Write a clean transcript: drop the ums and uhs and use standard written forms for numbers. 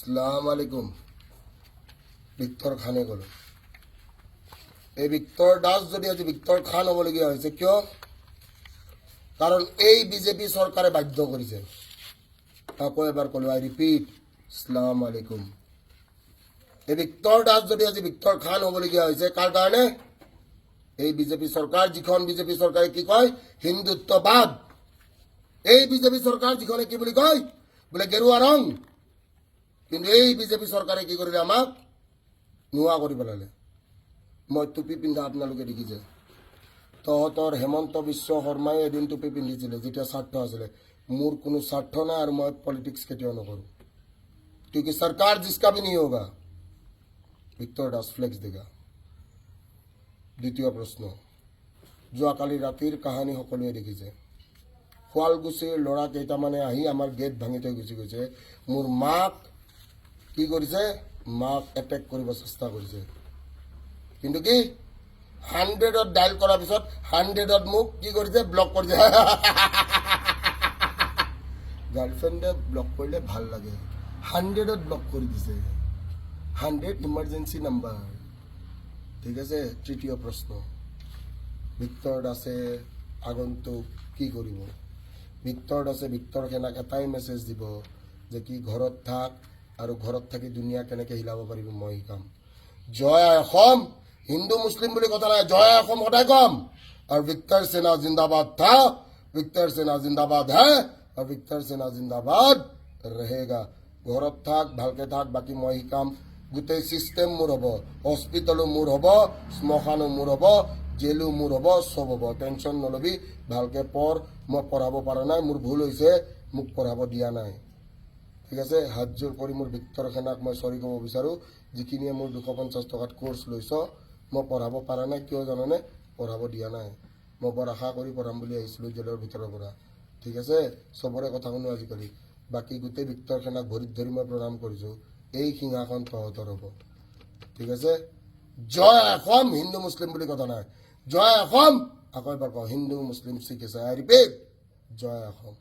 সালাম আলাইকুম। ভিক্টৰ খানে গ'ল। এই ভিক্টৰ দাস যদি আজি ভিক্টৰ খান হ'বলগীয়া হৈছে কিয়? কাৰণ এই বিজেপি চৰকাৰে বাধ্য কৰিছে। আকৌ এবাৰ ক'লো, আই ৰিপিট, সালাম আলাইকুম। এই ভিক্টৰ দাস যদি আজি ভিক্টৰ খান হ'বলগীয়া হৈছে কাৰ কাৰণে? এই বিজেপি চৰকাৰ, যিখন বিজেপি চৰকাৰে কি কয় হিন্দুত্ববাদ। এই বিজেপি চৰকাৰ যিখনে কি বুলি কয় বোলে গেৰুৱা ৰং। কিন্তু এই বিজেপি চৰকাৰে কি কৰিলে আমাক নোহোৱা কৰি পেলালে। মই টুপি পিন্ধা আপোনালোকে দেখিছে। তহঁতৰ হেমন্ত বিশ্ব শৰ্মাই এদিন টুপি পিন্ধিছিলে যেতিয়া স্বাৰ্থ আছিলে। মোৰ কোনো স্বাৰ্থ নাই আৰু মই পলিটিক্স কেতিয়াও নকৰোঁ। क्योंकि सरकार जिसका भी नहीं होगा। ভিক্টৰ দাস ফ্লেক্স দেগা। দ্বিতীয় প্ৰশ্ন, যোৱাকালি ৰাতিৰ কাহানী সকলোৱে দেখিছে। শুৱালকুছিৰ ল'ৰা কেইটামানে আহি আমাৰ গেট ভাঙি থৈ গুচি গৈছে। মোৰ মাক কি কৰিছে? মাক এটেক কৰিব চেষ্টা কৰিছে। কিন্তু কি 100ত ডাইল কৰাৰ পিছত 100ত মোক কি কৰিছে? ব্লক কৰিছে। গাৰ্লফ্ৰেণ্ডে ব্লক কৰিলে ভাল লাগে। 100ত ব্লক কৰি দিছে। 100 ইমাৰ্জেঞ্চি নাম্বাৰ। ঠিক আছে। তৃতীয় প্ৰশ্ন, ভিক্টৰ দাসে আগন্তুক কি কৰিব? ভিক্টৰ দাসে ভিক্টৰ সেনাক এটাই মেছেজ দিব যে কি ঘৰত থাক আৰু ঘৰত থাকি দুনিয়া কেনেকৈ হিলাব পাৰিব মই শিকাম। জয় অসম। হিন্দু মুছলিম বুলি কথা নাই, জয় অসম সদায় কম। আৰু ভিক্টৰ সেনা জিন্দাবাদ থা, ভিক্টৰ সেনা জিন্দাবাদ হে, আৰু ভিক্টৰ সেনা জিন্দাবাদ रहेगा। ঘৰত থাক, ভালকে থাক, বাকী মই শিকাম। গোটেই চিষ্টেম মোৰ হ'ব। হস্পিটেলো মোৰ হ'ব, শ্মশানো মোৰ হ'ব, জেলো মোৰ হ'ব, চব হ'ব। টেনশ্যন নলবি, ভালকে পঢ়। মই পঢ়াব পৰা নাই, মোৰ ভুল হৈছে, মোক পঢ়াব দিয়া নাই। ঠিক আছে। হাত জোৰ কৰি মোৰ ভিক্টৰ সেনাক মই চৰি ক'ব বিচাৰোঁ। যিখিনিয়ে মোৰ 250 টকাত কোৰ্চ লৈছ, মই পঢ়াব পৰা নাই। কিয় জানানে? পঢ়াব দিয়া নাই। মই বৰ আশা কৰি পঢ়াম বুলি আহিছিলোঁ জেলৰ ভিতৰৰ পৰা। ঠিক আছে। চবৰে কথা শুনো আজিকালি। বাকী গোটেই ভিক্টৰ সেনাক ভৰিত ধৰি মই প্ৰণাম কৰিছোঁ। এই সিংহাসন তহঁতৰ হ'ব। ঠিক আছে। জয় অসম। হিন্দু মুছলিম বুলি কথা নাই, জয় অসম। আকৌ এবাৰ কওঁ, হিন্দু মুছলিম শিখ আছে, আই ৰিপিট, জয় অসম।